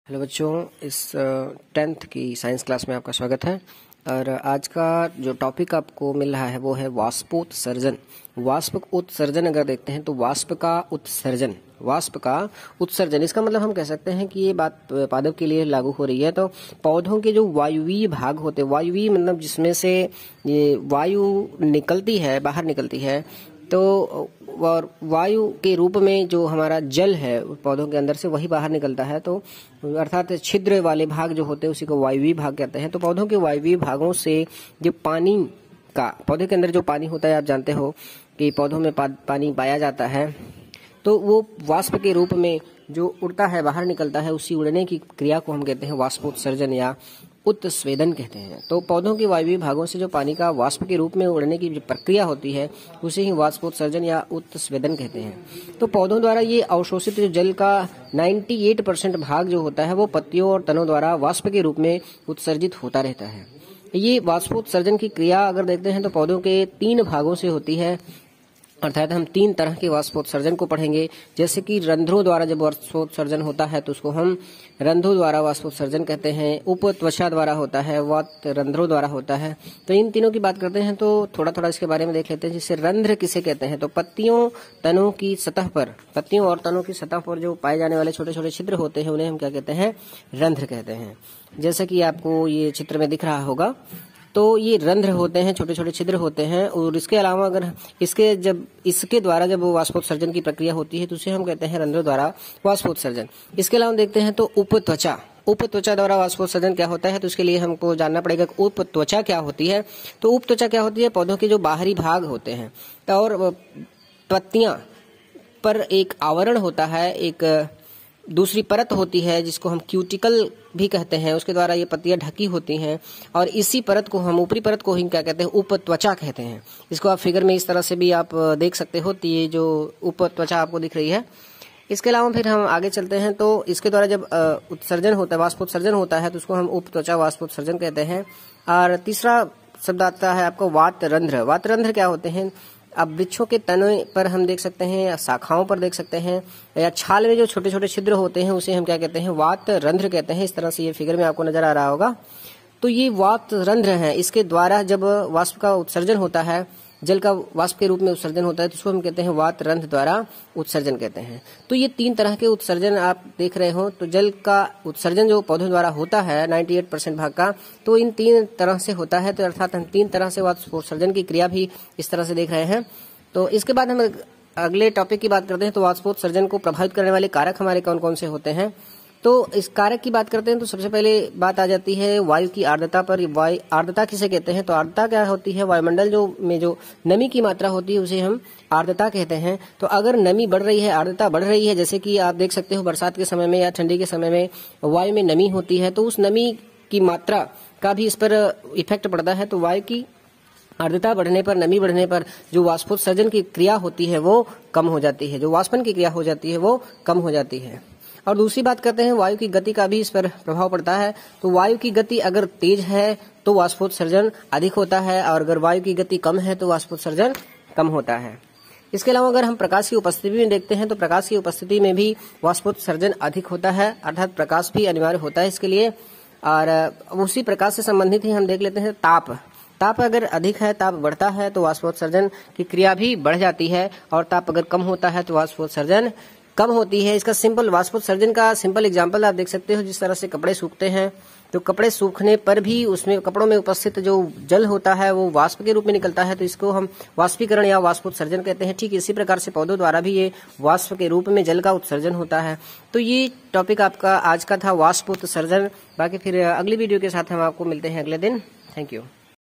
Hello बच्चों, इस 10th की साइंस क्लास में आपका स्वागत है। और आज का जो टॉपिक आपको मिल रहा है वो है वाष्पोत्सर्जन। वाष्प उत्सर्जन अगर देखते हैं तो वाष्प का उत्सर्जन इसका मतलब हम कह सकते हैं कि ये बात पादप के लिए लागू हो रही है। तो पौधों के जो वायुवीय भाग होते हैं, वायुवीय मतलब जिसमें से ये वायु निकलती है, बाहर निकलती है, तो और वायु के रूप में जो हमारा जल है पौधों के अंदर से वही बाहर निकलता है। तो अर्थात छिद्र वाले भाग जो होते हैं उसी को वायुवीय भाग कहते हैं। तो पौधों के वायुवीय भागों से जो पानी का, पौधे के अंदर जो पानी होता है, आप जानते हो कि पौधों में पानी पाया जाता है, तो वो वाष्प के रूप में जो उड़ता है, बाहर निकलता है, उसी उड़ने की क्रिया को हम कहते हैं वाष्पोत्सर्जन या उत्स्वेदन कहते हैं। तो पौधों के वायुवीय भागों से जो पानी का वाष्प के रूप में उड़ने की जो प्रक्रिया होती है उसे ही वाष्पोत्सर्जन या उत्स्वेदन कहते हैं। तो पौधों द्वारा ये अवशोषित जो जल का 98% भाग जो होता है वो पत्तियों और तनों द्वारा वाष्प के रूप में उत्सर्जित होता रहता है। ये वाष्पोत्सर्जन की क्रिया अगर देखते हैं तो पौधों के 3 भागों से होती है। अर्थात हम 3 तरह के वाष्पोत्सर्जन को पढ़ेंगे। जैसे कि रंध्रों द्वारा जब वाष्पोत्सर्जन होता है तो उसको हम रंध्रों द्वारा वाष्पोत्सर्जन कहते हैं। उपत्वचा द्वारा होता है, व रंध्रों द्वारा होता है। तो इन तीनों की बात करते हैं तो थोड़ा थोड़ा इसके बारे में देख लेते हैं। जैसे रंध्र किसे कहते हैं, तो पत्तियों तनों की सतह पर, पत्तियों और तनों की सतह पर जो पाए जाने वाले छोटे छोटे छिद्र होते हैं उन्हें हम क्या कहते हैं, रंध्र कहते हैं। जैसा कि आपको ये चित्र में दिख रहा होगा, तो ये रंध्र होते हैं, छोटे छोटे छिद्र होते हैं। और इसके अलावा अगर इसके द्वारा जब वाष्पोत्सर्जन की प्रक्रिया होती है तो उसे हम कहते हैं रंध्रों द्वारा वाष्पोत्सर्जन। इसके अलावा देखते हैं तो उपत्वचा द्वारा वाष्पोत्सर्जन क्या होता है, तो उसके लिए हमको जानना पड़ेगा कि उपत्वचा क्या होती है। तो उपत्वचा क्या होती है, पौधों के जो बाहरी भाग होते हैं और पत्तियां पर एक आवरण होता है, एक दूसरी परत होती है जिसको हम क्यूटिकल भी कहते हैं, उसके द्वारा ये पत्तियां ढकी होती हैं। और इसी परत को हम, ऊपरी परत को ही क्या कहते हैं, उपत्वचा कहते हैं। इसको आप फिगर में इस तरह से भी आप देख सकते हो। तो ये जो उपत्वचा आपको दिख रही है। इसके अलावा फिर हम आगे चलते हैं तो इसके द्वारा जब उत्सर्जन होता है, वाष्पोत्सर्जन होता है, तो उसको हम उपत्वचा वाष्पोत्सर्जन कहते हैं। और तीसरा शब्द आता है आपको वातरंध्र। वातरंध्र क्या होते हैं, अब वृक्षों के तने पर हम देख सकते हैं, या शाखाओं पर देख सकते हैं, या छाल में जो छोटे छोटे छिद्र होते हैं उसे हम क्या कहते हैं, वातरंध्र कहते हैं। इस तरह से ये फिगर में आपको नजर आ रहा होगा। तो ये वातरंध्र हैं, इसके द्वारा जब वाष्प का उत्सर्जन होता है, जल का वाष्प के रूप में उत्सर्जन होता है, तो उसको हम कहते हैं वातरंध्र द्वारा उत्सर्जन कहते हैं। तो ये 3 तरह के उत्सर्जन आप देख रहे हो। तो जल का उत्सर्जन जो पौधों द्वारा होता है 98% भाग का, तो इन 3 तरह से होता है। तो अर्थात हम 3 तरह से वाष्पोत्सर्जन की क्रिया भी इस तरह से देख रहे हैं। तो इसके बाद हम अगले टॉपिक की बात करते हैं। तो वाष्पोत्सर्जन को प्रभावित करने वाले कारक हमारे कौन कौन से होते हैं। तो इस कारक की बात करते हैं तो सबसे पहले बात आ जाती है वायु की आर्द्रता पर। आर्द्रता किसे कहते हैं, तो आर्द्रता क्या होती है, वायुमंडल में जो नमी की मात्रा होती है उसे हम आर्द्रता कहते हैं। तो अगर नमी बढ़ रही है, आर्द्रता बढ़ रही है, जैसे कि आप देख सकते हो बरसात के समय में या ठंडी के समय में वायु में नमी होती है, तो उस नमी की मात्रा का भी इस पर इफेक्ट पड़ता है। तो वायु की आर्द्रता बढ़ने पर, नमी बढ़ने पर जो वाष्पोत्सर्जन की क्रिया होती है वो कम हो जाती है, जो वाष्पन की क्रिया हो जाती है वो कम हो जाती है। और दूसरी बात करते हैं वायु की गति का भी इस पर प्रभाव पड़ता है। तो वायु की गति अगर तेज है तो वाष्पोत्सर्जन अधिक होता है, और अगर वायु की गति कम है तो वाष्पोत्सर्जन कम होता है। इसके अलावा अगर हम प्रकाश की उपस्थिति में देखते हैं तो प्रकाश की उपस्थिति में भी वाष्पोत्सर्जन अधिक होता है, अर्थात प्रकाश भी अनिवार्य होता है इसके लिए। और उसी प्रकाश से संबंधित ही हम देख लेते हैं ताप अगर अधिक है, ताप बढ़ता है तो वाष्पोत्सर्जन की क्रिया भी बढ़ जाती है, और ताप अगर कम होता है तो वाष्पोत्सर्जन कम होती है। इसका वाष्पोत्सर्जन का सिंपल एग्जांपल आप देख सकते हो। जिस तरह से कपड़े सूखते हैं, तो कपड़े सूखने पर भी उसमें कपड़ों में उपस्थित जो जल होता है वो वाष्प के रूप में निकलता है, तो इसको हम वाष्पीकरण या वाष्पोत्सर्जन कहते हैं। ठीक इसी प्रकार से पौधों द्वारा भी ये वाष्प के रूप में जल का उत्सर्जन होता है। तो ये टॉपिक आपका आज का था वाष्पोत्सर्जन। बाकी फिर अगली वीडियो के साथ हम आपको मिलते हैं अगले दिन। Thank you.